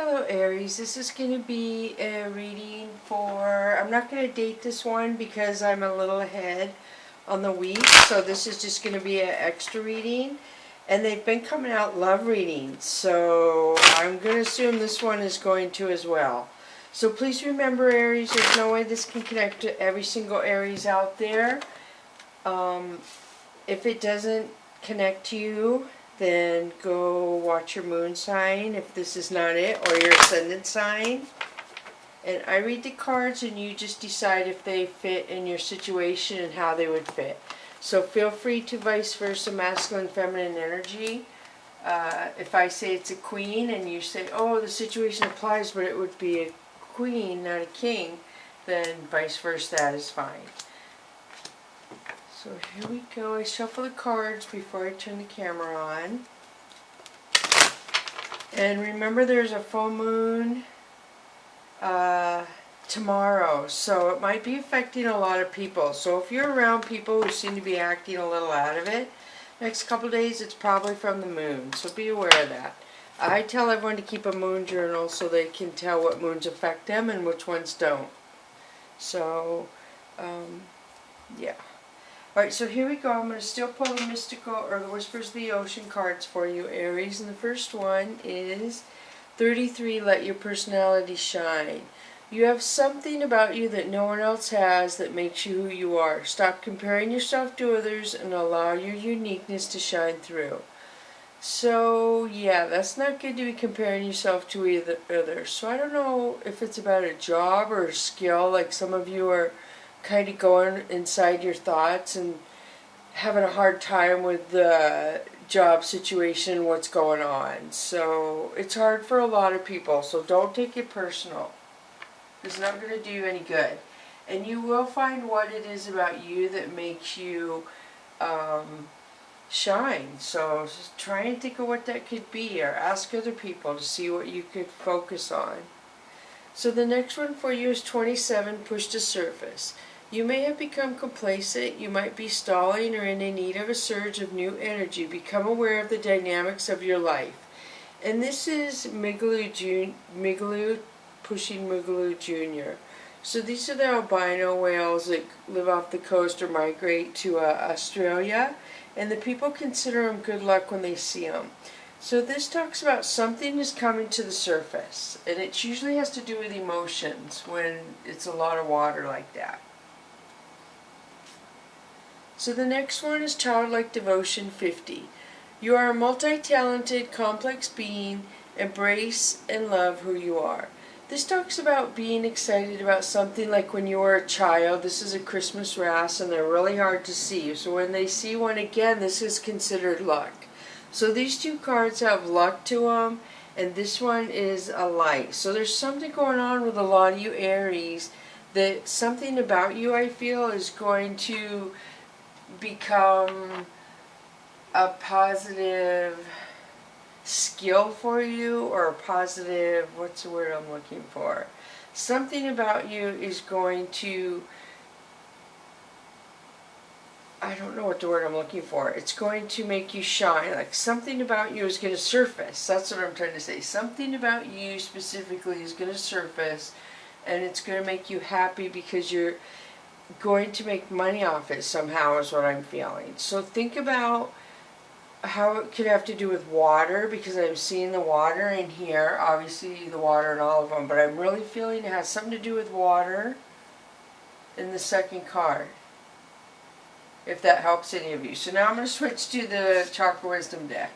Hello Aries, this is going to be a reading for, I'm not going to date this one because I'm a little ahead on the week, so this is just going to be an extra reading, and they've been coming out love readings, so I'm going to assume this one is going to as well. So please remember Aries, there's no way this can connect to every single Aries out there. If it doesn't connect to you, then go watch your moon sign if this is not it, or your ascendant sign. And I read the cards and you just decide if they fit in your situation and how they would fit. So feel free to vice versa, masculine, feminine energy. If I say it's a queen and you say, oh, the situation applies, but it would be a queen, not a king, then vice versa, that is fine. So here we go. I shuffle the cards before I turn the camera on. And remember there's a full moon tomorrow, so it might be affecting a lot of people. So if you're around people who seem to be acting a little out of it, next couple of days it's probably from the moon, so be aware of that. I tell everyone to keep a moon journal so they can tell what moons affect them and which ones don't. So, yeah. Alright, so here we go. I'm going to still pull the Mystical, or the Whispers of the Ocean cards for you, Aries. And the first one is 33, Let Your Personality Shine. You have something about you that no one else has that makes you who you are. Stop comparing yourself to others and allow your uniqueness to shine through. So, yeah, that's not good to be comparing yourself to others. So I don't know if it's about a job or a skill, like some of you are kind of going inside your thoughts and having a hard time with the job situation and what's going on. So it's hard for a lot of people, so don't take it personal. It's not going to do you any good. And you will find what it is about you that makes you shine. So just try and think of what that could be, or ask other people to see what you could focus on. So the next one for you is 27, Push to Surface. You may have become complacent, you might be stalling or in need of a surge of new energy. Become aware of the dynamics of your life. And this is pushing Migaloo Jr. So these are the albino whales that live off the coast or migrate to Australia. And the people consider them good luck when they see them. So this talks about something is coming to the surface. And it usually has to do with emotions when it's a lot of water like that. So the next one is Childlike Devotion 50. You are a multi-talented, complex being. Embrace and love who you are. This talks about being excited about something like when you were a child. This is a Christmas wrasse and they're really hard to see. So when they see one again, this is considered luck. So these two cards have luck to them, and this one is a light. So there's something going on with a lot of you Aries, that something about you, I feel, is going to become a positive skill for you, or a positive, what's the word I'm looking for? Something about you is going to, I don't know what the word I'm looking for. It's going to make you shine. Like something about you is going to surface. That's what I'm trying to say. Something about you specifically is going to surface, and it's going to make you happy because you're going to make money off it somehow, is what I'm feeling. So think about how it could have to do with water, because I'm seeing the water in here, obviously the water in all of them, but I'm really feeling it has something to do with water in the second card, if that helps any of you. So now I'm going to switch to the Chakra Wisdom deck.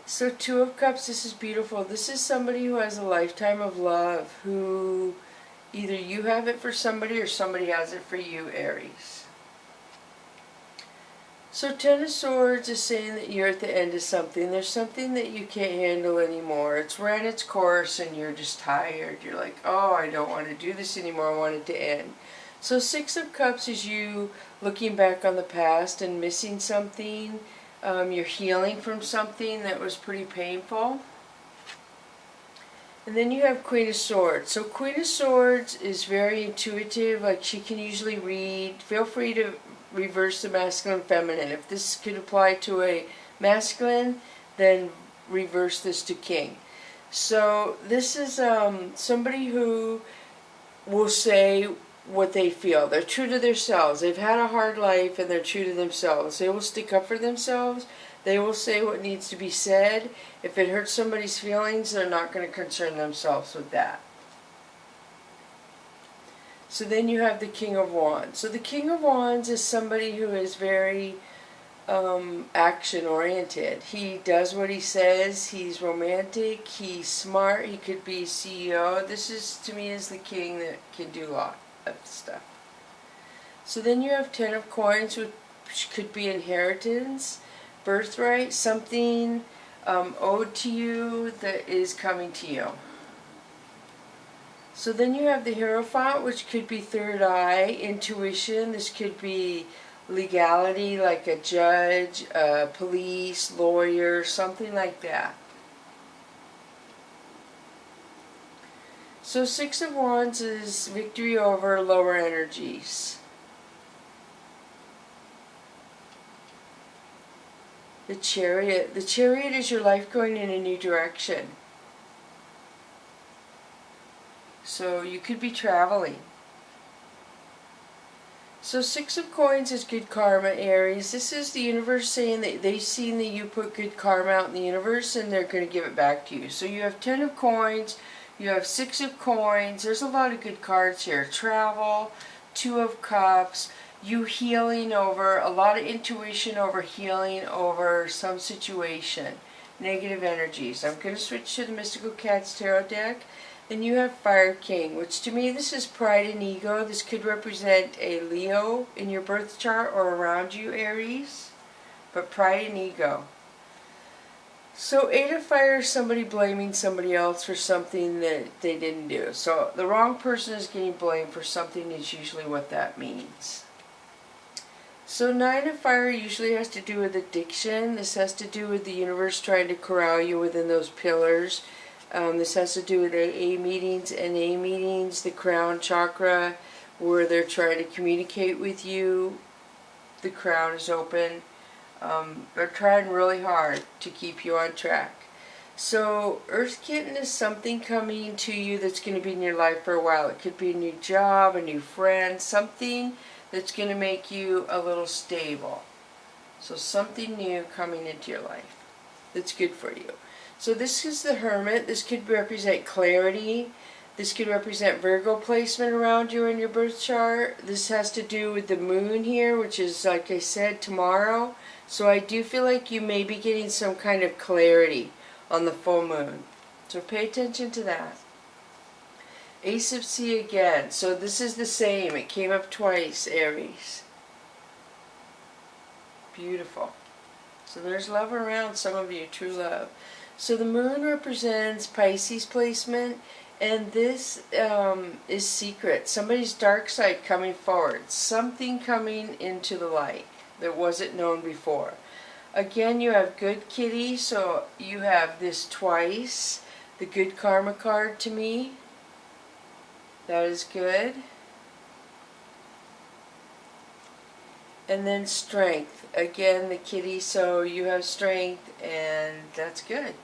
So Two of Cups, this is beautiful. This is somebody who has a lifetime of love, who either you have it for somebody or somebody has it for you, Aries. So Ten of Swords is saying that you're at the end of something. There's something that you can't handle anymore. It's ran its course and you're just tired. You're like, oh, I don't want to do this anymore. I want it to end. So Six of Cups is you looking back on the past and missing something. You're healing from something that was pretty painful. And then you have Queen of Swords. So Queen of Swords is very intuitive, like she can usually read. Feel free to reverse the masculine and feminine. If this could apply to a masculine, then reverse this to king. So this is somebody who will say what they feel. They're true to themselves. They've had a hard life and they're true to themselves. They will stick up for themselves. They will say what needs to be said. If it hurts somebody's feelings, they're not going to concern themselves with that. So then you have the King of Wands. So the King of Wands is somebody who is very action-oriented. He does what he says. He's romantic. He's smart. He could be CEO. This is, to me, is the king that can do a lot of stuff. So then you have 10 of Coins, which could be inheritance, birthright, something owed to you that is coming to you. So then you have the Hierophant, which could be third eye, intuition. This could be legality, like a judge, police, lawyer, something like that. So Six of Wands is victory over lower energies. The Chariot. The Chariot is your life going in a new direction. So you could be traveling. So Six of Coins is good karma, Aries. This is the universe saying that they've seen that you put good karma out in the universe and they're going to give it back to you. So you have 10 of Coins, you have 6 of Coins. There's a lot of good cards here. Travel, 2 of Cups, you healing over, a lot of intuition over healing over some situation. Negative energies. I'm going to switch to the Mystical Cats Tarot deck. And you have Fire King, which to me this is pride and ego. This could represent a Leo in your birth chart or around you, Aries. But pride and ego. So 8 of Fire is somebody blaming somebody else for something that they didn't do. So the wrong person is getting blamed for something is usually what that means. So 9 of Fire usually has to do with addiction. This has to do with the universe trying to corral you within those pillars. This has to do with AA meetings, NA meetings, the crown chakra, where they're trying to communicate with you. The crown is open. They're trying really hard to keep you on track. So Earth Kitten is something coming to you that's going to be in your life for a while. It could be a new job, a new friend, something that's going to make you a little stable. So something new coming into your life that's good for you. So this is the Hermit. This could represent clarity. This could represent Virgo placement around you in your birth chart. This has to do with the moon here, which is, like I said, tomorrow. So I do feel like you may be getting some kind of clarity on the full moon. So pay attention to that. Ace of Sea again. So this is the same. It came up twice, Aries. Beautiful. So there's love around some of you, true love. So the moon represents Pisces placement, and this is secret. Somebody's dark side coming forward. Something coming into the light that wasn't known before. Again, you have good kitty, so you have this twice. The good karma card to me. That is good. And then strength. Again, the kitty, so you have strength, and that's good.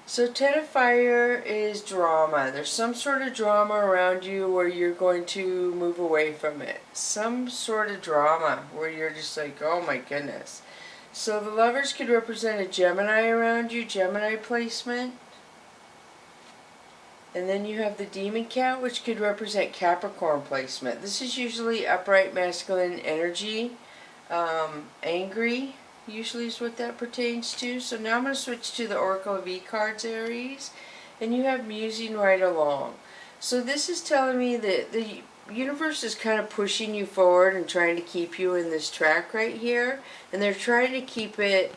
So 10 of Fire is drama. There's some sort of drama around you where you're going to move away from it. Some sort of drama where you're just like, oh my goodness. So the Lovers could represent a Gemini around you, Gemini placement. And then you have the Demon Cat, which could represent Capricorn placement. This is usually upright masculine energy. Angry usually is what that pertains to. So now I'm going to switch to the Oracle of E cards, Aries. And you have musing right along. So this is telling me that the universe is kind of pushing you forward and trying to keep you in this track right here. And they're trying to keep it,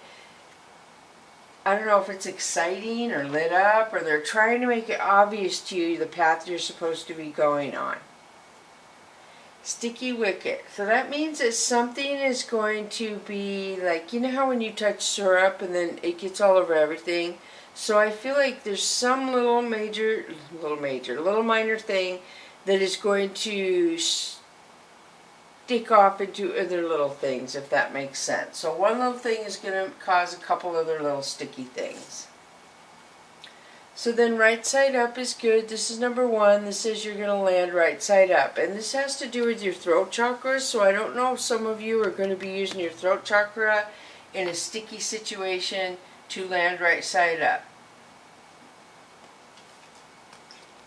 I don't know if it's exciting or lit up, or they're trying to make it obvious to you the path you're supposed to be going on. Sticky Wicket. So that means that something is going to be like, you know how when you touch syrup and then it gets all over everything? So I feel like there's some little minor thing that is going to stick off into other little things, if that makes sense. So one little thing is going to cause a couple other little sticky things. So then right side up is good. This is number 1. This says you're going to land right side up. And this has to do with your throat chakra. So I don't know if some of you are going to be using your throat chakra in a sticky situation to land right side up.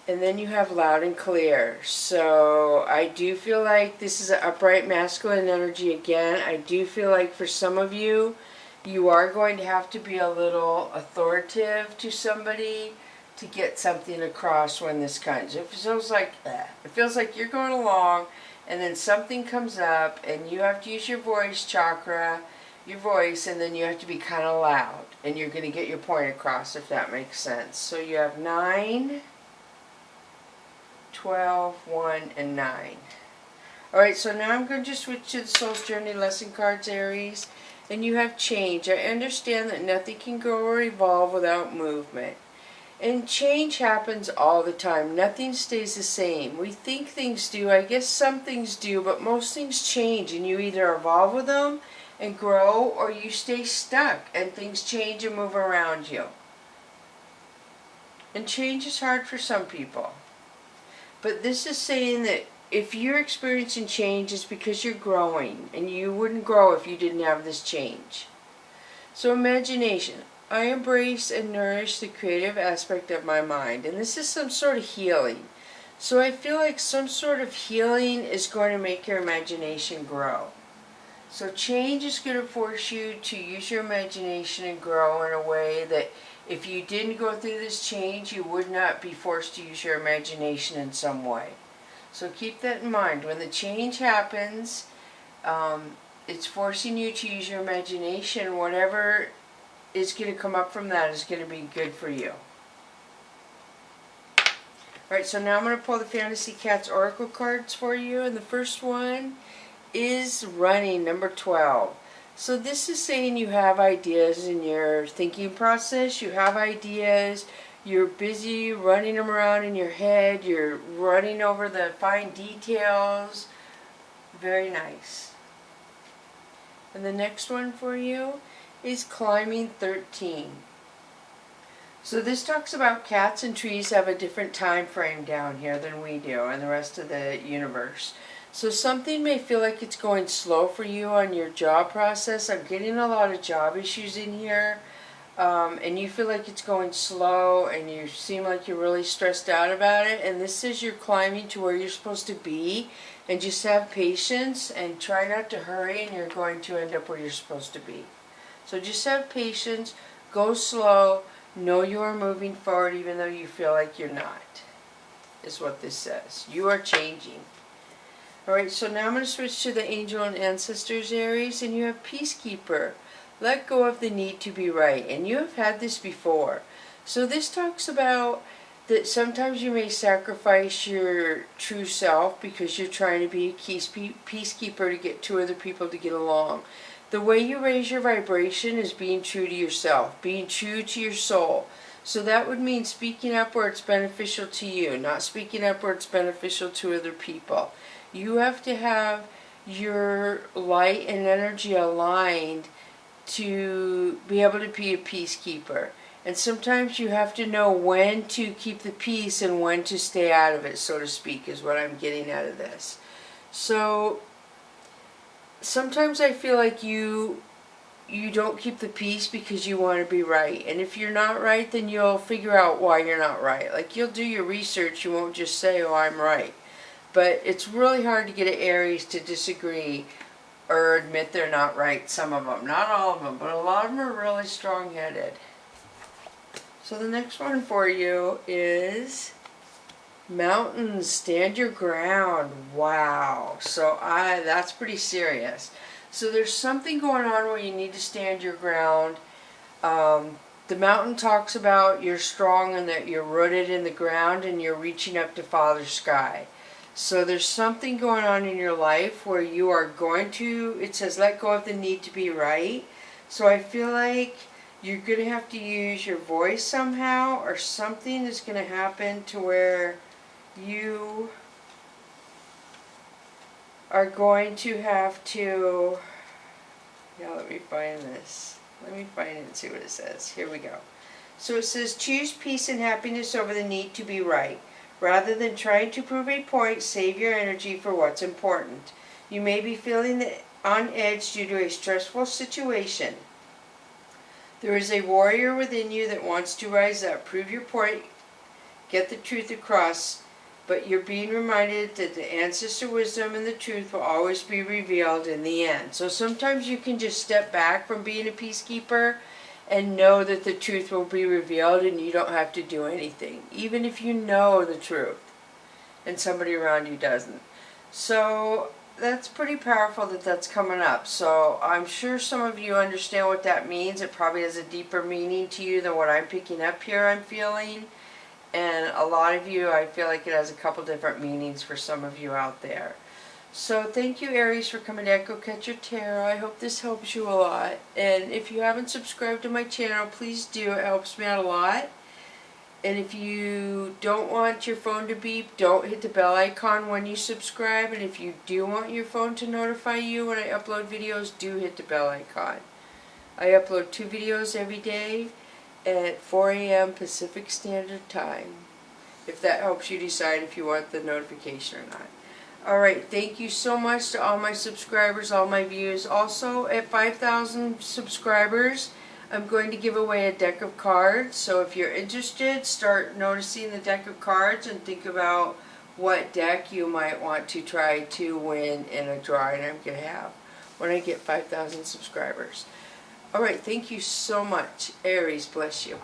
And then you have loud and clear. So I do feel like this is an upright masculine energy again. I do feel like for some of you, you are going to have to be a little authoritative to somebody to get something across when this comes. It feels like you're going along and then something comes up and you have to use your voice chakra, your voice, and then you have to be kind of loud and you're going to get your point across, if that makes sense. So you have 9, 12, 1, and 9. Alright, so now I'm going to just switch to the Soul's Journey lesson cards, Aries. And you have change. I understand that nothing can grow or evolve without movement. And change happens all the time. Nothing stays the same. We think things do. I guess some things do, but most things change. And you either evolve with them and grow, or you stay stuck and things change and move around you. And change is hard for some people. But this is saying that if you're experiencing change, it's because you're growing, and you wouldn't grow if you didn't have this change. So imagination. I embrace and nourish the creative aspect of my mind, and this is some sort of healing. So I feel like some sort of healing is going to make your imagination grow. So change is going to force you to use your imagination and grow in a way that if you didn't go through this change, you would not be forced to use your imagination in some way. So keep that in mind. When the change happens, it's forcing you to use your imagination. Whatever is going to come up from that is going to be good for you. Alright, so now I'm going to pull the Fantasy Cats Oracle cards for you. And the first one is running, number 12. So this is saying you have ideas in your thinking process. You have ideas. You're busy running them around in your head. You're running over the fine details. Very nice. And the next one for you is climbing 13. So this talks about cats and trees have a different time frame down here than we do and the rest of the universe. So something may feel like it's going slow for you on your job process. I'm getting a lot of job issues in here. And you feel like it's going slow and you seem like you're really stressed out about it, and this is you're climbing to where you're supposed to be, and just have patience and try not to hurry, and you're going to end up where you're supposed to be. So just have patience, go slow, know you are moving forward even though you feel like you're not, is what this says. You are changing. Alright, so now I'm going to switch to the Angel and Ancestors, Aries, and you have Peacekeeper. Let go of the need to be right. And you have had this before. So this talks about that sometimes you may sacrifice your true self because you're trying to be a peacekeeper to get two other people to get along. The way you raise your vibration is being true to yourself, being true to your soul. So that would mean speaking up where it's beneficial to you, not speaking up where it's beneficial to other people. You have to have your light and energy aligned to be able to be a peacekeeper. And sometimes you have to know when to keep the peace and when to stay out of it, so to speak, is what I'm getting out of this. So sometimes I feel like you don't keep the peace because you want to be right. And if you're not right, then you'll figure out why you're not right. Like, you'll do your research, you won't just say, oh, I'm right. But it's really hard to get an Aries to disagree or admit they're not right, some of them. Not all of them, but a lot of them are really strong-headed. So the next one for you is Mountains, Stand Your Ground. Wow. So that's pretty serious. So there's something going on where you need to stand your ground. The mountain talks about you're strong and that you're rooted in the ground and you're reaching up to Father Sky. So there's something going on in your life where you are going to, it says let go of the need to be right. So I feel like you're going to have to use your voice somehow, or something is going to happen to where you are going to have to, yeah, let me find this. Let me find it and see what it says. Here we go. So it says, choose peace and happiness over the need to be right. Rather than trying to prove a point, save your energy for what's important. You may be feeling on edge due to a stressful situation. There is a warrior within you that wants to rise up. Prove your point, get the truth across, but you're being reminded that the ancestor wisdom and the truth will always be revealed in the end. So sometimes you can just step back from being a peacekeeper and know that the truth will be revealed and you don't have to do anything, even if you know the truth and somebody around you doesn't. So that's pretty powerful that that's coming up. So I'm sure some of you understand what that means. It probably has a deeper meaning to you than what I'm picking up here, I'm feeling. And a lot of you, I feel like it has a couple different meanings for some of you out there. So thank you, Aries, for coming to Echo Catcher Tarot. I hope this helps you a lot. And if you haven't subscribed to my channel, please do. It helps me out a lot. And if you don't want your phone to beep, don't hit the bell icon when you subscribe. And if you do want your phone to notify you when I upload videos, do hit the bell icon. I upload 2 videos every day at 4 a.m. Pacific Standard Time, if that helps you decide if you want the notification or not. Alright, thank you so much to all my subscribers, all my views. Also, at 5,000 subscribers, I'm going to give away a deck of cards. So if you're interested, start noticing the deck of cards and think about what deck you might want to try to win in a drawing I'm going to have when I get 5,000 subscribers. Alright, thank you so much. Aries, bless you.